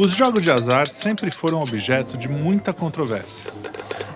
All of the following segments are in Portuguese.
Os jogos de azar sempre foram objeto de muita controvérsia.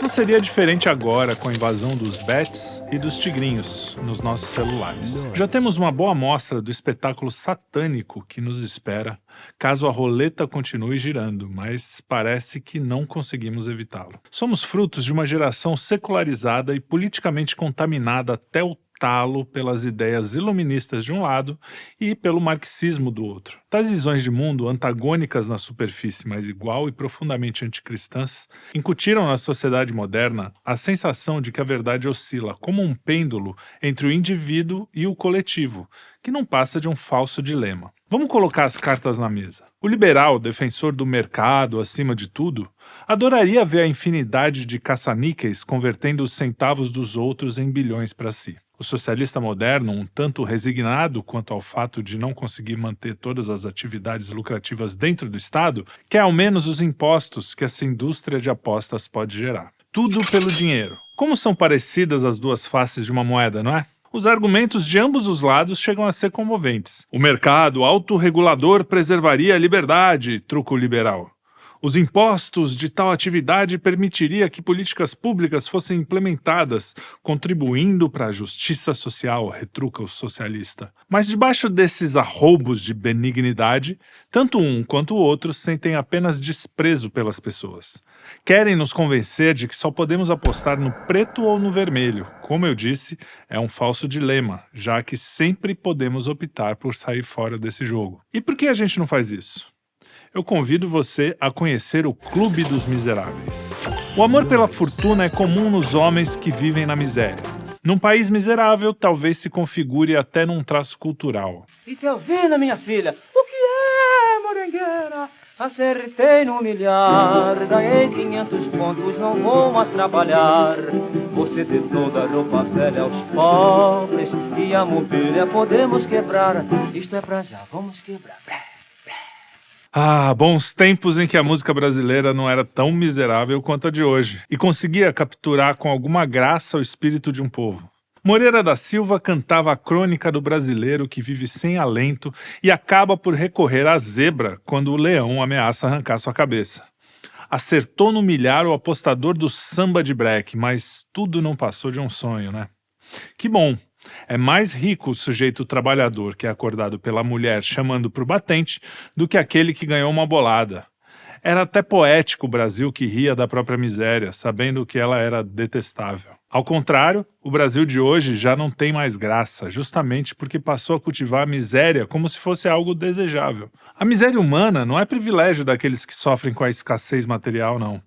Não seria diferente agora com a invasão dos bets e dos tigrinhos nos nossos celulares. Já temos uma boa amostra do espetáculo satânico que nos espera caso a roleta continue girando, mas parece que não conseguimos evitá-lo. Somos frutos de uma geração secularizada e politicamente contaminada até o talo pelas ideias iluministas de um lado e pelo marxismo do outro. Tais visões de mundo, antagônicas na superfície, mas igual e profundamente anticristãs, incutiram na sociedade moderna a sensação de que a verdade oscila como um pêndulo entre o indivíduo e o coletivo, que não passa de um falso dilema. Vamos colocar as cartas na mesa. O liberal, defensor do mercado acima de tudo, adoraria ver a infinidade de caça-níqueis convertendo os centavos dos outros em bilhões para si. O socialista moderno, um tanto resignado quanto ao fato de não conseguir manter todas as atividades lucrativas dentro do Estado, quer ao menos os impostos que essa indústria de apostas pode gerar. Tudo pelo dinheiro. Como são parecidas as duas faces de uma moeda, não é? Os argumentos de ambos os lados chegam a ser comoventes. O mercado autorregulador preservaria a liberdade, truco liberal. Os impostos de tal atividade permitiria que políticas públicas fossem implementadas, contribuindo para a justiça social, retruca o socialista. Mas debaixo desses arroubos de benignidade, tanto um quanto o outro sentem apenas desprezo pelas pessoas. Querem nos convencer de que só podemos apostar no preto ou no vermelho. Como eu disse, é um falso dilema, já que sempre podemos optar por sair fora desse jogo. E por que a gente não faz isso? Eu convido você a conhecer o Clube dos Miseráveis. O amor pela fortuna é comum nos homens que vivem na miséria. Num país miserável, talvez se configure até num traço cultural. E te ouvindo, minha filha, o que é, morengueira? Acertei no milhar, ganhei 500 pontos, não vou mais trabalhar. Você dê toda a roupa velha aos pobres e a mobília podemos quebrar. Isto é pra já, vamos quebrar. Ah, bons tempos em que a música brasileira não era tão miserável quanto a de hoje e conseguia capturar com alguma graça o espírito de um povo. Moreira da Silva cantava a crônica do brasileiro que vive sem alento e acaba por recorrer à zebra quando o leão ameaça arrancar sua cabeça. Acertou no milhar o apostador do samba de breque, mas tudo não passou de um sonho, né? Que bom! É mais rico o sujeito trabalhador que é acordado pela mulher chamando pro batente do que aquele que ganhou uma bolada. Era até poético o Brasil que ria da própria miséria, sabendo que ela era detestável. Ao contrário, o Brasil de hoje já não tem mais graça, justamente porque passou a cultivar a miséria como se fosse algo desejável. A miséria humana não é privilégio daqueles que sofrem com a escassez material, não.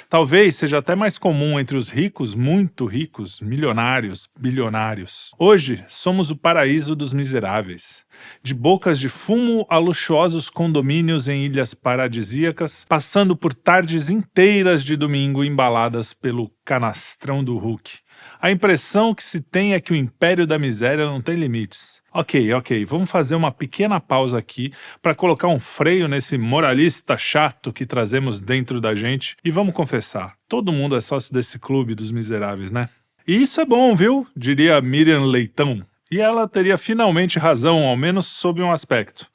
Talvez seja até mais comum entre os ricos, muito ricos, milionários, bilionários. Hoje, somos o paraíso dos miseráveis. De bocas de fumo a luxuosos condomínios em ilhas paradisíacas, passando por tardes inteiras de domingo embaladas pelo canastrão do Hulk. A impressão que se tem é que o império da miséria não tem limites. Ok, vamos fazer uma pequena pausa aqui para colocar um freio nesse moralista chato que trazemos dentro da gente e vamos confessar, todo mundo é sócio desse clube dos miseráveis, né? E isso é bom, viu? Diria Miriam Leitão. E ela teria finalmente razão, ao menos sob um aspecto.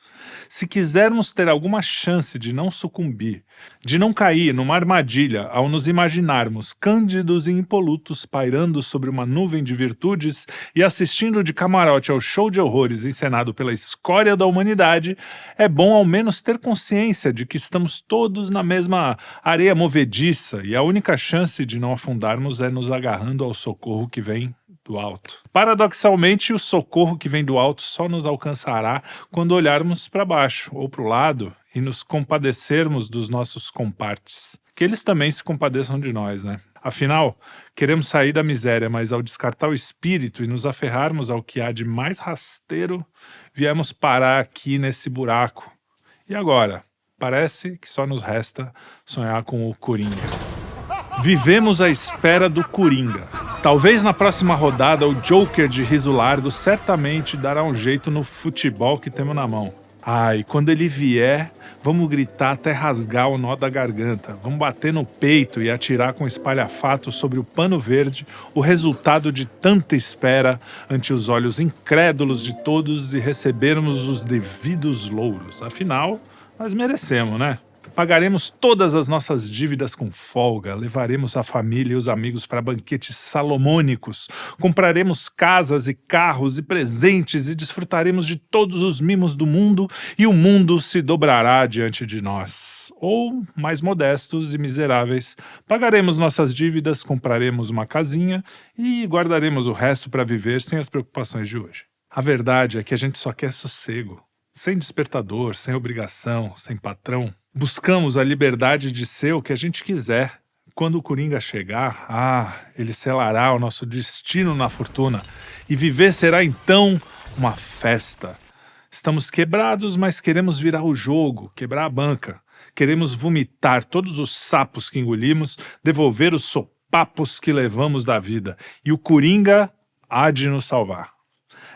Se quisermos ter alguma chance de não sucumbir, de não cair numa armadilha ao nos imaginarmos cândidos e impolutos pairando sobre uma nuvem de virtudes e assistindo de camarote ao show de horrores encenado pela escória da humanidade, é bom ao menos ter consciência de que estamos todos na mesma areia movediça e a única chance de não afundarmos é nos agarrando ao socorro que vem do alto. Paradoxalmente, o socorro que vem do alto só nos alcançará quando olharmos para baixo ou para o lado e nos compadecermos dos nossos compartes. Que eles também se compadeçam de nós, né? Afinal, queremos sair da miséria, mas ao descartar o espírito e nos aferrarmos ao que há de mais rasteiro, viemos parar aqui nesse buraco. E agora? Parece que só nos resta sonhar com o Coringa. Vivemos à espera do Coringa. Talvez na próxima rodada o Joker de riso largo certamente dará um jeito no futebol que temos na mão. E quando ele vier, vamos gritar até rasgar o nó da garganta. Vamos bater no peito e atirar com espalhafato sobre o pano verde o resultado de tanta espera ante os olhos incrédulos de todos e recebermos os devidos louros. Afinal, nós merecemos, né? Pagaremos todas as nossas dívidas com folga, levaremos a família e os amigos para banquetes salomônicos, compraremos casas e carros e presentes e desfrutaremos de todos os mimos do mundo e o mundo se dobrará diante de nós. Ou, mais modestos e miseráveis, pagaremos nossas dívidas, compraremos uma casinha e guardaremos o resto para viver sem as preocupações de hoje. A verdade é que a gente só quer sossego, sem despertador, sem obrigação, sem patrão. Buscamos a liberdade de ser o que a gente quiser. Quando o Coringa chegar, ele selará o nosso destino na fortuna. E viver será então uma festa. Estamos quebrados, mas queremos virar o jogo, quebrar a banca. Queremos vomitar todos os sapos que engolimos, devolver os sopapos que levamos da vida. E o Coringa há de nos salvar.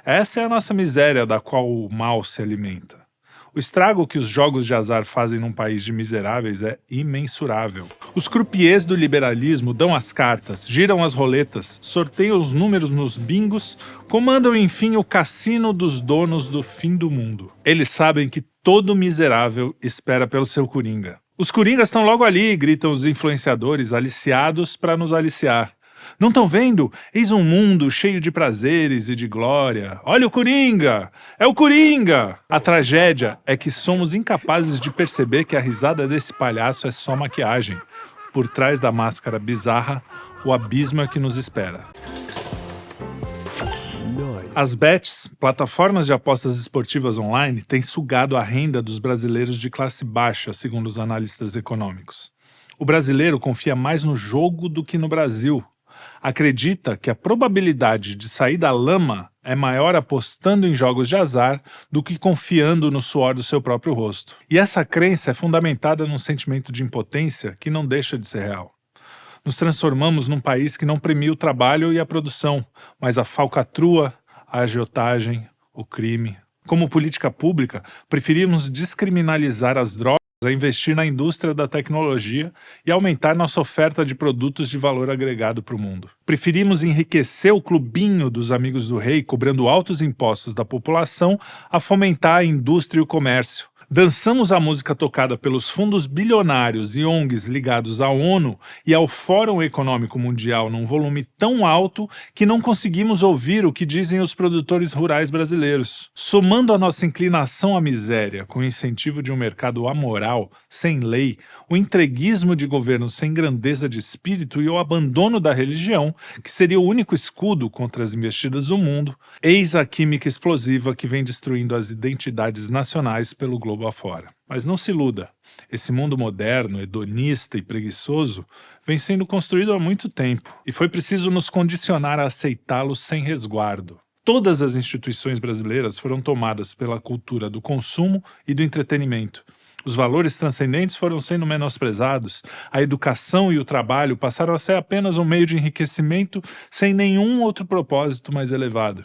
Essa é a nossa miséria da qual o mal se alimenta. O estrago que os jogos de azar fazem num país de miseráveis é imensurável. Os croupiers do liberalismo dão as cartas, giram as roletas, sorteiam os números nos bingos, comandam enfim o cassino dos donos do fim do mundo. Eles sabem que todo miserável espera pelo seu Coringa. Os Coringas estão logo ali, gritam os influenciadores aliciados para nos aliciar. Não estão vendo? Eis um mundo cheio de prazeres e de glória. Olha o Coringa! É o Coringa! A tragédia é que somos incapazes de perceber que a risada desse palhaço é só maquiagem. Por trás da máscara bizarra, o abismo é que nos espera. As bets, plataformas de apostas esportivas online, têm sugado a renda dos brasileiros de classe baixa, segundo os analistas econômicos. O brasileiro confia mais no jogo do que no Brasil. Acredita que a probabilidade de sair da lama é maior apostando em jogos de azar do que confiando no suor do seu próprio rosto. E essa crença é fundamentada num sentimento de impotência que não deixa de ser real. Nos transformamos num país que não premia o trabalho e a produção, mas a falcatrua, a agiotagem, o crime. Como política pública, preferimos descriminalizar as drogas a investir na indústria da tecnologia e aumentar nossa oferta de produtos de valor agregado para o mundo. Preferimos enriquecer o clubinho dos amigos do rei, cobrando altos impostos da população, a fomentar a indústria e o comércio. Dançamos a música tocada pelos fundos bilionários e ONGs ligados à ONU e ao Fórum Econômico Mundial num volume tão alto que não conseguimos ouvir o que dizem os produtores rurais brasileiros. Somando a nossa inclinação à miséria com o incentivo de um mercado amoral, sem lei, o entreguismo de governos sem grandeza de espírito e o abandono da religião, que seria o único escudo contra as investidas do mundo, eis a química explosiva que vem destruindo as identidades nacionais pelo globo afora. Mas não se iluda, esse mundo moderno, hedonista e preguiçoso vem sendo construído há muito tempo e foi preciso nos condicionar a aceitá-lo sem resguardo. Todas as instituições brasileiras foram tomadas pela cultura do consumo e do entretenimento. Os valores transcendentes foram sendo menosprezados, a educação e o trabalho passaram a ser apenas um meio de enriquecimento sem nenhum outro propósito mais elevado.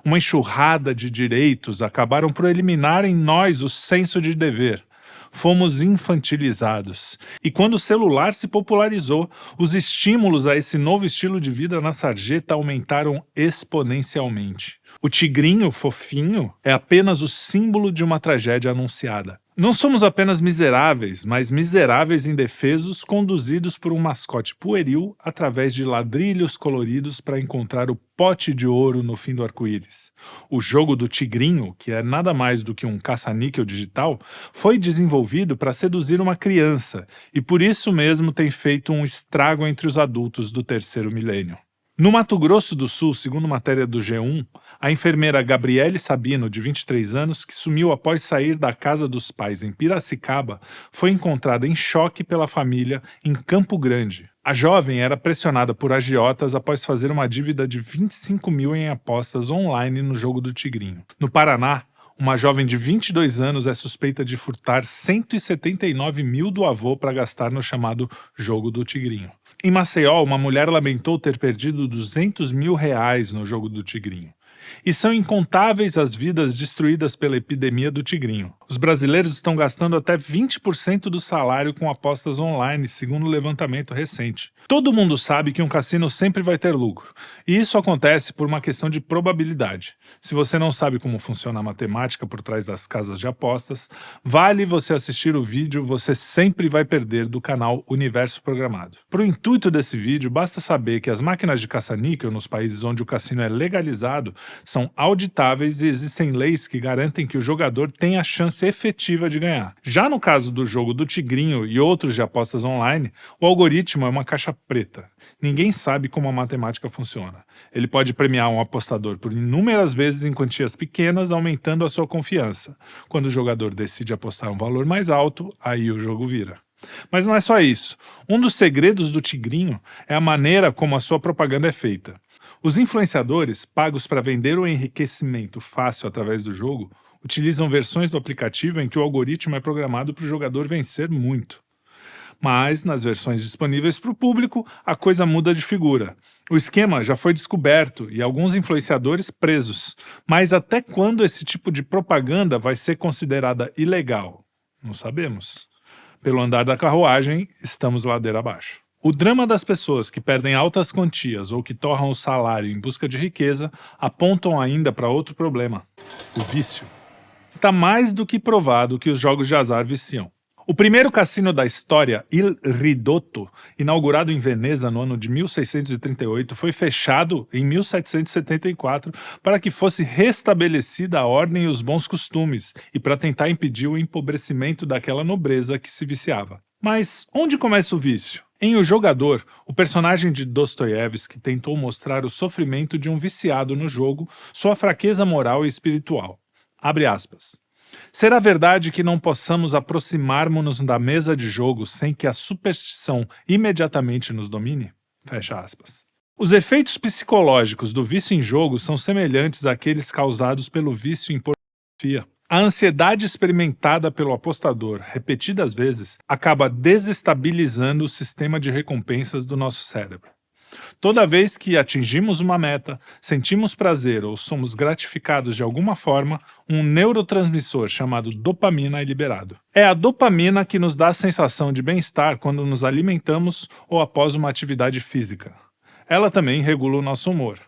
Uma enxurrada de direitos acabaram por eliminar em nós o senso de dever. Fomos infantilizados. E quando o celular se popularizou, os estímulos a esse novo estilo de vida na sarjeta aumentaram exponencialmente. O tigrinho fofinho é apenas o símbolo de uma tragédia anunciada. Não somos apenas miseráveis, mas miseráveis indefesos conduzidos por um mascote pueril através de ladrilhos coloridos para encontrar o pote de ouro no fim do arco-íris. O jogo do tigrinho, que é nada mais do que um caça-níquel digital, foi desenvolvido para seduzir uma criança e por isso mesmo tem feito um estrago entre os adultos do terceiro milênio. No Mato Grosso do Sul, segundo matéria do G1, a enfermeira Gabriele Sabino, de 23 anos, que sumiu após sair da casa dos pais em Piracicaba, foi encontrada em choque pela família em Campo Grande. A jovem era pressionada por agiotas após fazer uma dívida de 25 mil em apostas online no jogo do Tigrinho. No Paraná, uma jovem de 22 anos é suspeita de furtar 179 mil do avô para gastar no chamado jogo do Tigrinho. Em Maceió, uma mulher lamentou ter perdido 200 mil reais no jogo do Tigrinho. E são incontáveis as vidas destruídas pela epidemia do tigrinho. Os Os brasileiros estão gastando até 20% do salário com apostas online, segundo um levantamento recente. Todo mundo sabe que um cassino sempre vai ter lucro, e isso acontece por uma questão de probabilidade. Se você não sabe como funciona a matemática por trás das casas de apostas, vale você assistir o vídeo Você Sempre Vai Perder do canal Universo Programado. Para o intuito desse vídeo, basta saber que as máquinas de caça-níquel nos países onde o cassino é legalizado são auditáveis e existem leis que garantem que o jogador tenha a chance efetiva de ganhar. Já no caso do jogo do Tigrinho e outros de apostas online, o algoritmo é uma caixa preta. Ninguém sabe como a matemática funciona. Ele pode premiar um apostador por inúmeras vezes em quantias pequenas, aumentando a sua confiança. Quando o jogador decide apostar um valor mais alto, aí o jogo vira. Mas não é só isso. Um dos segredos do Tigrinho é a maneira como a sua propaganda é feita. Os influenciadores, pagos para vender o enriquecimento fácil através do jogo, utilizam versões do aplicativo em que o algoritmo é programado para o jogador vencer muito. Mas, nas versões disponíveis para o público, a coisa muda de figura. O esquema já foi descoberto e alguns influenciadores presos. Mas até quando esse tipo de propaganda vai ser considerada ilegal? Não sabemos. Pelo andar da carruagem, estamos ladeira abaixo. O drama das pessoas que perdem altas quantias ou que torram o salário em busca de riqueza apontam ainda para outro problema: o vício. Está mais do que provado que os jogos de azar viciam. O primeiro cassino da história, Il Ridotto, inaugurado em Veneza no ano de 1638, foi fechado em 1774 para que fosse restabelecida a ordem e os bons costumes e para tentar impedir o empobrecimento daquela nobreza que se viciava. Mas onde começa o vício? Em O Jogador, o personagem de Dostoiévski tentou mostrar o sofrimento de um viciado no jogo, sua fraqueza moral e espiritual. Abre aspas. Será verdade que não possamos aproximar-nos da mesa de jogo sem que a superstição imediatamente nos domine? Fecha aspas. Os efeitos psicológicos do vício em jogo são semelhantes àqueles causados pelo vício em pornografia. A ansiedade experimentada pelo apostador repetidas vezes acaba desestabilizando o sistema de recompensas do nosso cérebro. Toda vez que atingimos uma meta, sentimos prazer ou somos gratificados de alguma forma, um neurotransmissor chamado dopamina é liberado. É a dopamina que nos dá a sensação de bem-estar quando nos alimentamos ou após uma atividade física. Ela também regula o nosso humor.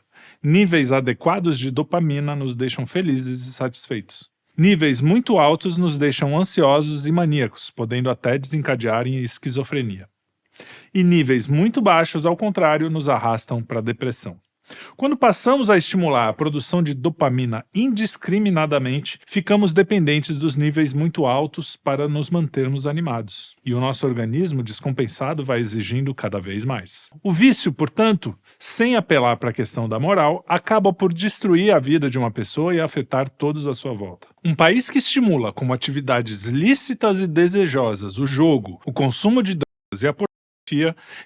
Níveis adequados de dopamina nos deixam felizes e satisfeitos. Níveis muito altos nos deixam ansiosos e maníacos, podendo até desencadear em esquizofrenia. E níveis muito baixos, ao contrário, nos arrastam para a depressão. Quando passamos a estimular a produção de dopamina indiscriminadamente, ficamos dependentes dos níveis muito altos para nos mantermos animados. E o nosso organismo descompensado vai exigindo cada vez mais. O vício, portanto, sem apelar para a questão da moral, acaba por destruir a vida de uma pessoa e afetar todos à sua volta. Um país que estimula como atividades lícitas e desejosas o jogo, o consumo de drogas e a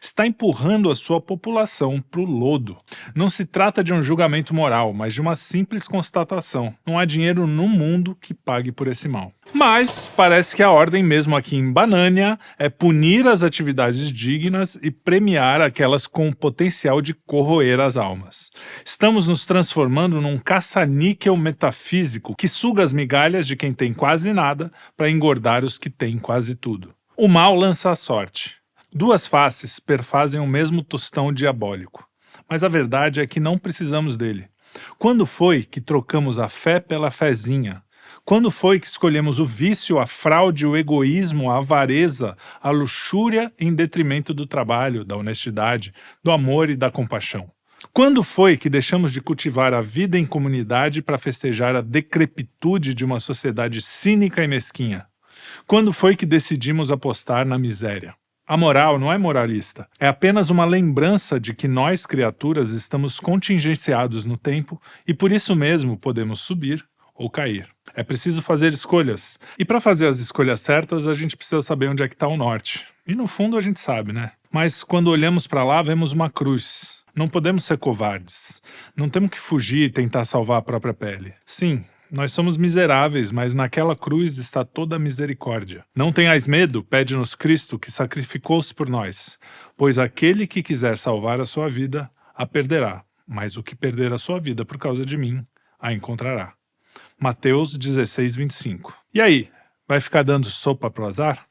está empurrando a sua população para o lodo. Não se trata de um julgamento moral, mas de uma simples constatação. Não há dinheiro no mundo que pague por esse mal. Mas parece que a ordem mesmo aqui em Banânia é punir as atividades dignas e premiar aquelas com potencial de corroer as almas. Estamos nos transformando num caça-níquel metafísico que suga as migalhas de quem tem quase nada para engordar os que têm quase tudo. O mal lança a sorte. Duas faces perfazem o mesmo tostão diabólico. Mas a verdade é que não precisamos dele. Quando foi que trocamos a fé pela fezinha? Quando foi que escolhemos o vício, a fraude, o egoísmo, a avareza, a luxúria em detrimento do trabalho, da honestidade, do amor e da compaixão? Quando foi que deixamos de cultivar a vida em comunidade para festejar a decrepitude de uma sociedade cínica e mesquinha? Quando foi que decidimos apostar na miséria? A moral não é moralista, é apenas uma lembrança de que nós, criaturas, estamos contingenciados no tempo e por isso mesmo podemos subir ou cair. É preciso fazer escolhas. E para fazer as escolhas certas, a gente precisa saber onde é que está o norte. E no fundo a gente sabe, né? Mas quando olhamos para lá, vemos uma cruz. Não podemos ser covardes. Não temos que fugir e tentar salvar a própria pele. Sim, nós somos miseráveis, mas naquela cruz está toda a misericórdia. Não tenhais medo, pede-nos Cristo, que sacrificou-se por nós. Pois aquele que quiser salvar a sua vida, a perderá. Mas o que perder a sua vida por causa de mim, a encontrará. Mateus 16, 25. E aí, Vai ficar dando sopa pro azar?